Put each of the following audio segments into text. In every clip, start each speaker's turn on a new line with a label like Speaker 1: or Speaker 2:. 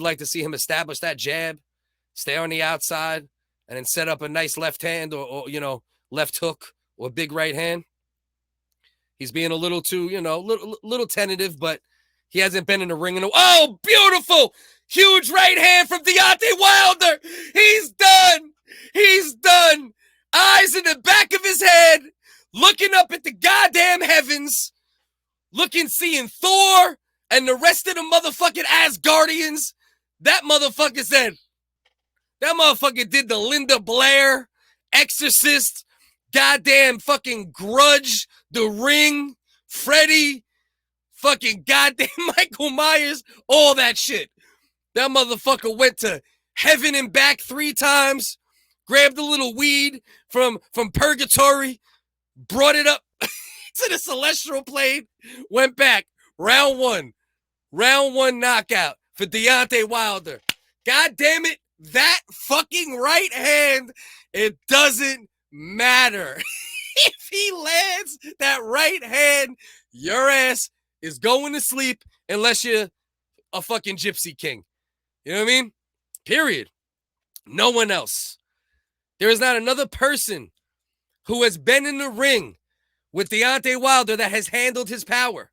Speaker 1: like to see him establish that jab, stay on the outside, and then set up a nice left hand or left hook or big right hand. He's being a little too, little tentative, but he hasn't been in the ring in a while. Oh, beautiful! Huge right hand from Deontay Wilder. He's done. He's done. Eyes in the back of his head, looking up at the goddamn heavens, seeing Thor and the rest of the motherfucking Asgardians. That motherfucker did the Linda Blair, Exorcist, goddamn fucking Grudge, The Ring, Freddy, fucking goddamn Michael Myers, all that shit. That motherfucker went to heaven and back 3 times, grabbed a little weed from purgatory, brought it up to the celestial plane, went back. Round one knockout for Deontay Wilder. God damn it, that fucking right hand, it doesn't matter. If he lands that right hand, your ass is going to sleep unless you're a fucking gypsy king. You know what I mean? Period. No one else. There is not another person who has been in the ring with Deontay Wilder that has handled his power.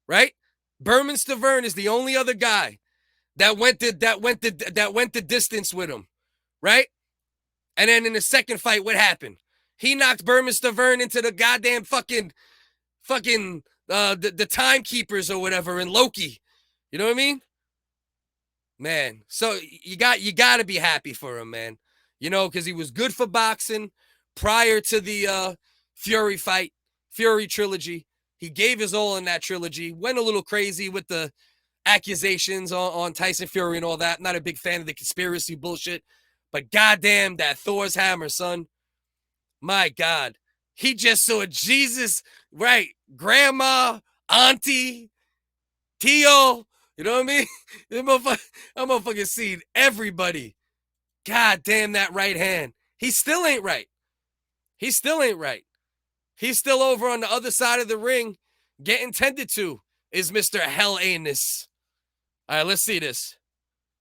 Speaker 1: Right? Berman Stavern is the only other guy that went the distance with him. Right? And then in the second fight, what happened? He knocked Berman Stavern into the goddamn fucking the timekeepers or whatever in Loki. You know what I mean? Man, so you got to be happy for him, man. You know, because he was good for boxing prior to the Fury fight, Fury trilogy. He gave his all in that trilogy. Went a little crazy with the accusations on Tyson Fury and all that. Not a big fan of the conspiracy bullshit. But goddamn, that Thor's hammer, son. My God. He just saw Jesus, right? Grandma, auntie, Tio. You know what I mean? That motherfucker seen everybody. God damn that right hand. He still ain't right. He's still over on the other side of the ring getting tended to is Mr. Helenius. All right, let's see this.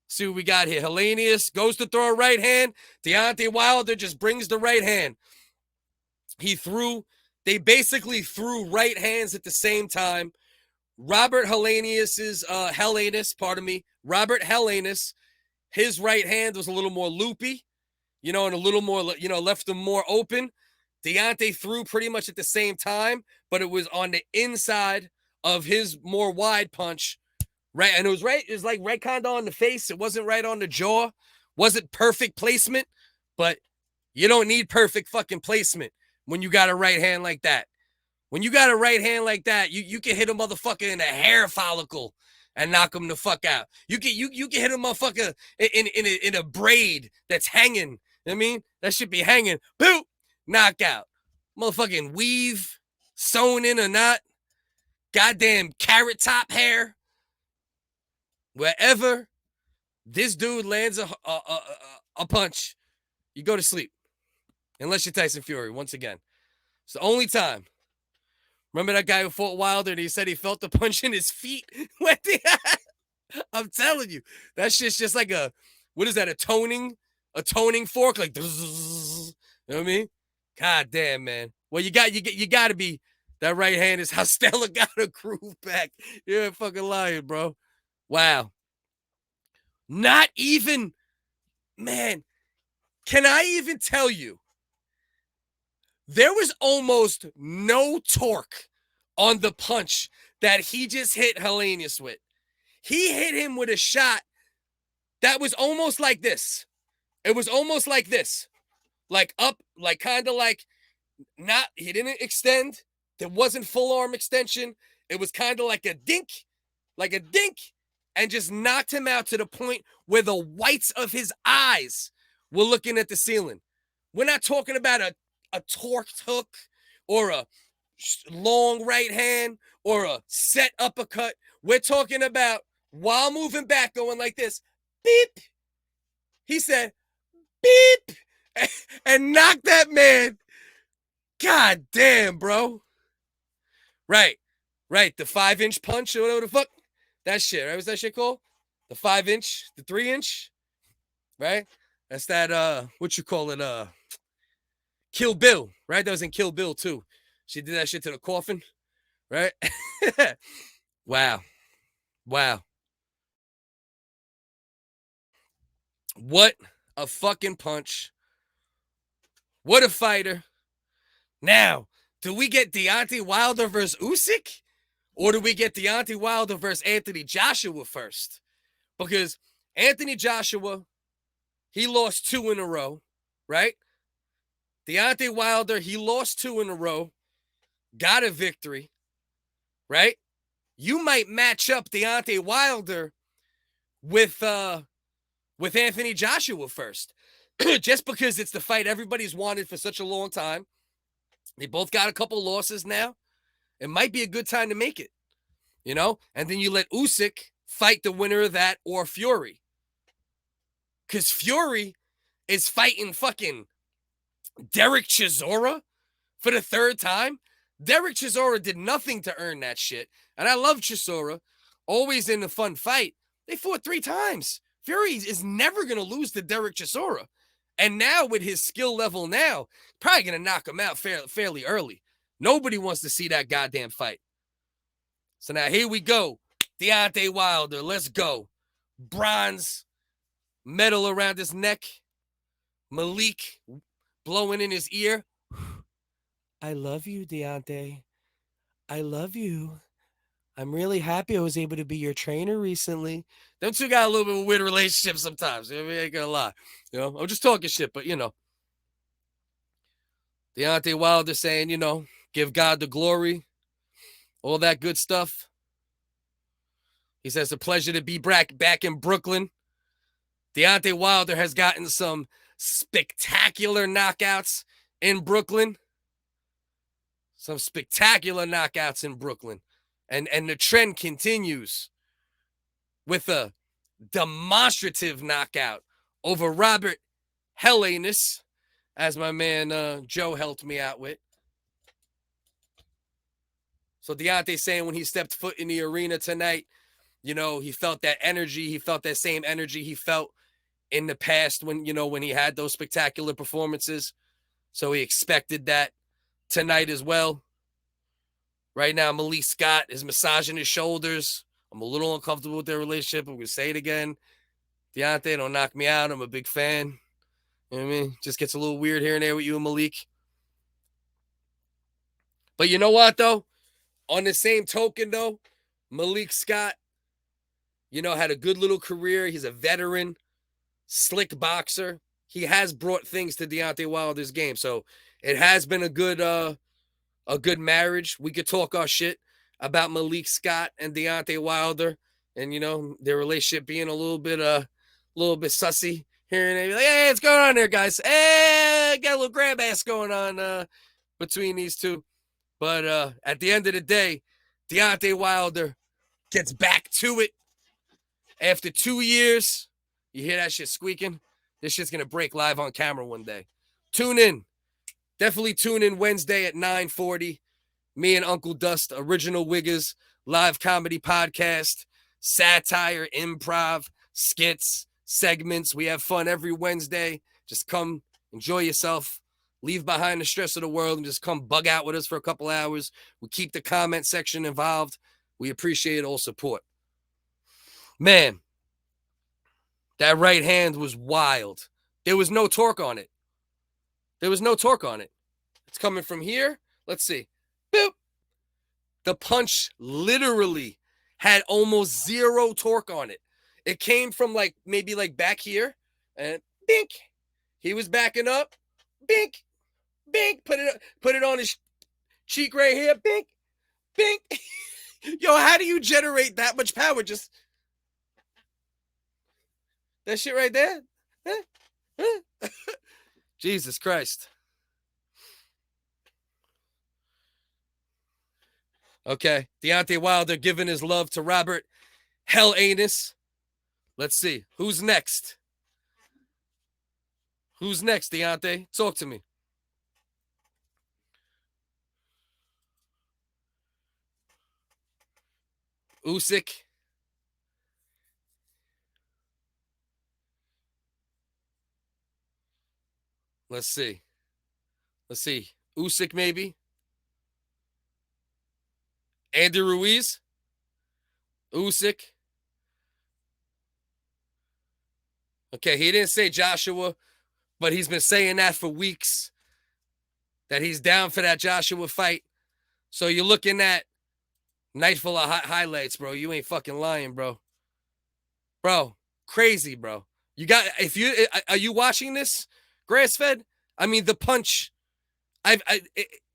Speaker 1: See what we got here. Helenius goes to throw a right hand. Deontay Wilder just brings the right hand. They basically threw right hands at the same time. Robert Helenius, his right hand was a little more loopy, and a little more, left him more open. Deontay threw pretty much at the same time, but it was on the inside of his more wide punch. Right, and it was like right kind of on the face. It wasn't right on the jaw. Wasn't perfect placement, but you don't need perfect fucking placement when you got a right hand like that. When you got a right hand like that, you can hit a motherfucker in a hair follicle and knock him the fuck out. You can hit a motherfucker in a braid that's hanging. You know what I mean? That should be hanging. Boop! Knockout. Motherfucking weave, sewn in or not. Goddamn carrot top hair. Wherever this dude lands a punch, you go to sleep. Unless you're Tyson Fury, once again. It's the only time. Remember that guy who fought Wilder and he said he felt the punch in his feet? I'm telling you. That shit's just like a toning fork? Like, you know what I mean? God damn, man. Well, you got to be, that right hand is how Stella got her groove back. You're a fucking liar, bro. Wow. Not even, man, can I even tell you, there was almost no torque on the punch that he just hit Helenius with. He hit him with a shot that was almost like this. It was almost like this. Like up, like kind of like not, he didn't extend. There wasn't full arm extension. It was kind of like a dink, and just knocked him out to the point where the whites of his eyes were looking at the ceiling. We're not talking about a torqued hook or a long right hand or a set uppercut. We're talking about while moving back, going like this, beep. He said, beep, and knocked that man. God damn, bro. Right. The 5-inch punch or whatever the fuck. That shit, right? What's that shit called? The 5-inch, the 3-inch, right? That's that, what you call it, Kill Bill, right? That was in Kill Bill too. She did that shit to the coffin, right? Wow. Wow. What a fucking punch. What a fighter. Now, do we get Deontay Wilder versus Usyk? Or do we get Deontay Wilder versus Anthony Joshua first? Because Anthony Joshua, he lost 2 in a row, right? Deontay Wilder, he lost 2 in a row, got a victory, right? You might match up Deontay Wilder with Anthony Joshua first. Just because it's the fight everybody's wanted for such a long time. They both got a couple losses now. It might be a good time to make it, you know? And then you let Usyk fight the winner of that or Fury. Because Fury is fighting fucking Derek Chisora for the 3rd time. Derek Chisora did nothing to earn that shit. And I love Chisora. Always in a fun fight. They fought 3 times. Fury is never going to lose to Derek Chisora. And now with his skill level now, probably going to knock him out fairly early. Nobody wants to see that goddamn fight. So now here we go. Deontay Wilder, let's go. Bronze medal around his neck. Malik blowing in his ear. I love you, Deontay. I love you. I'm really happy I was able to be your trainer recently. Them two got a little bit of a weird relationship sometimes. I ain't gonna lie. You know, I'm just talking shit, but you know. Deontay Wilder saying, you know, give God the glory. All that good stuff. He says, it's a pleasure to be back in Brooklyn. Deontay Wilder has gotten some spectacular knockouts in Brooklyn. Some spectacular knockouts in Brooklyn. And the trend continues with a demonstrative knockout over Robert Helenius, as my man Joe helped me out with. So Deontay saying when he stepped foot in the arena tonight, you know, he felt that energy. He felt that same energy he felt in the past when, you know, when he had those spectacular performances. So he expected that tonight as well. Right now, Malik Scott is massaging his shoulders. I'm a little uncomfortable with their relationship. I'm going to say it again. Deontay, don't knock me out. I'm a big fan. You know what I mean? Just gets a little weird here and there with you and Malik. But you know what, though? On the same token, though, Malik Scott, you know, had a good little career. He's a veteran, slick boxer. He has brought things to Deontay Wilder's game. So it has been a good marriage. We could talk our shit about Malik Scott and Deontay Wilder, and you know their relationship being a little bit sussy here and there. Like, hey, what's going on there, guys? Hey, got a little grab ass going on between these two. But at the end of the day, Deontay Wilder gets back to it after 2 years. You hear that shit squeaking? This shit's gonna break live on camera one day. Tune in. Definitely tune in Wednesday at 9:40. Me and Uncle Dust, original WHiggaz, live comedy podcast, satire, improv, skits, segments. We have fun every Wednesday. Just come, enjoy yourself, leave behind the stress of the world, and just come bug out with us for a couple hours. We keep the comment section involved. We appreciate all support. Man, that right hand was wild. There was no torque on it. It's coming from here. Let's see. Boop. The punch literally had almost zero torque on it. It came from maybe back here and bink. He was backing up. Bink. Bink. Put it on his cheek right here. Bink. Bink. Yo, how do you generate that much power? Just that shit right there? Jesus Christ. Okay, Deontay Wilder giving his love to Robert Helenius. Let's see. Who's next? Deontay? Talk to me. Usyk. Let's see. Usyk maybe. Andy Ruiz. Usyk. Okay, he didn't say Joshua, but he's been saying that for weeks, that he's down for that Joshua fight. So you're looking at night full of highlights, bro. You ain't fucking lying, bro. Bro, crazy, bro. Are you watching this, grass fed? I mean, the punch,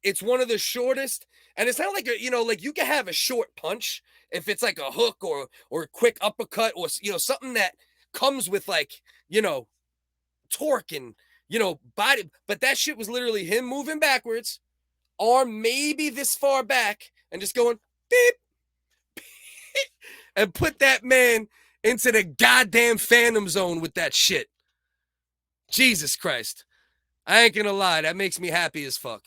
Speaker 1: it's one of the shortest, and it's not like like you can have a short punch if it's like a hook or a quick uppercut or something that comes with torque and body, but that shit was literally him moving backwards, arm maybe this far back, and just going beep, beep and put that man into the goddamn phantom zone with that shit. Jesus Christ. I ain't gonna lie, that makes me happy as fuck,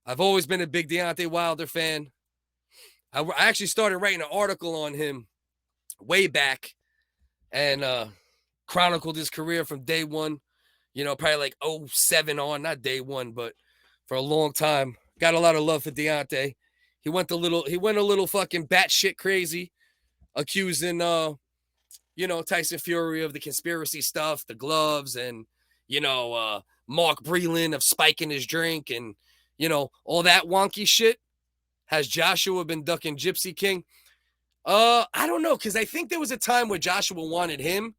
Speaker 1: I've always been a big Deontay Wilder fan. I actually started writing an article on him way back and chronicled his career from day one, probably like 07 on, not day one, but for a long time. Got a lot of love for Deontay. He went a little fucking batshit crazy, accusing Tyson Fury of the conspiracy stuff, the gloves, and Mark Breland of spiking his drink and all that wonky shit. Has Joshua been ducking Gypsy King? I don't know, because I think there was a time where Joshua wanted him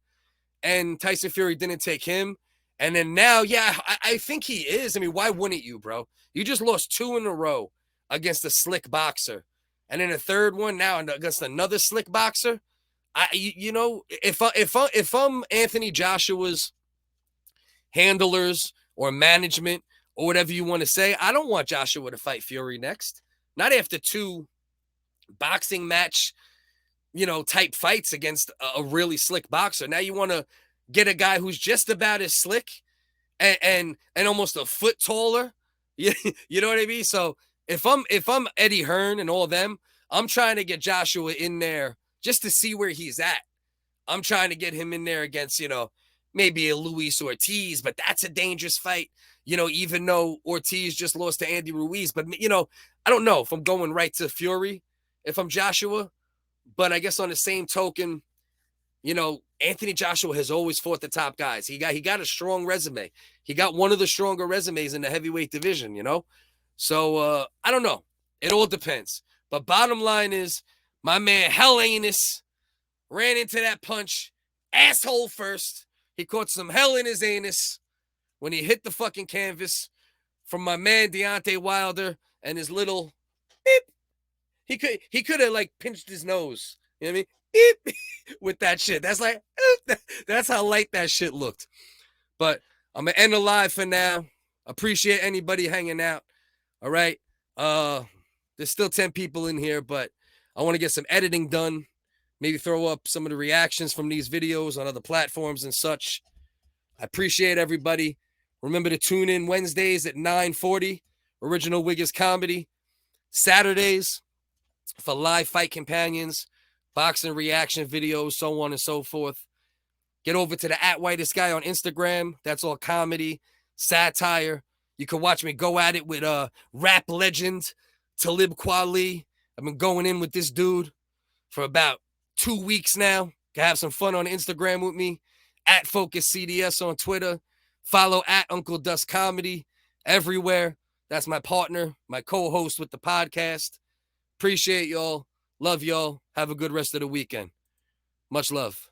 Speaker 1: and Tyson Fury didn't take him. And then now, yeah, I think he is. I mean, why wouldn't you, bro? You just lost 2 in a row against a slick boxer. And then a third one now against another slick boxer. If I'm Anthony Joshua's handlers or management or whatever you want to say, I don't want Joshua to fight Fury next. Not after 2 boxing match, type fights against a really slick boxer. Now you want to get a guy who's just about as slick and almost a foot taller. You know what I mean? So if I'm Eddie Hearn and all them, I'm trying to get Joshua in there just to see where he's at. I'm trying to get him in there against, maybe a Luis Ortiz, but that's a dangerous fight, even though Ortiz just lost to Andy Ruiz. But, I don't know if I'm going right to Fury, if I'm Joshua. But I guess on the same token, Anthony Joshua has always fought the top guys. He got a strong resume. He got one of the stronger resumes in the heavyweight division, So, I don't know. It all depends. But bottom line is, my man Helenius ran into that punch, asshole first. He caught some hell in his anus when he hit the fucking canvas from my man Deontay Wilder and his little beep. He could have like pinched his nose. You know what I mean? Beep with that shit. That's like that's how light that shit looked. But I'm gonna end the live for now. Appreciate anybody hanging out. All right. There's still 10 people in here, but I want to get some editing done. Maybe throw up some of the reactions from these videos on other platforms and such. I appreciate everybody. Remember to tune in Wednesdays at 9:40, Original WHiggaz Comedy. Saturdays for live fight companions, boxing reaction videos, so on and so forth. Get over to the @WhitestGuy on Instagram. That's all comedy, satire. You can watch me go at it with rap legend Talib Kweli. I've been going in with this dude for about 2 weeks now. Can have some fun on Instagram with me. @FocusCDS on Twitter. Follow @Uncle Dust Comedy everywhere. That's my partner, my co-host with the podcast. Appreciate y'all. Love y'all. Have a good rest of the weekend. Much love.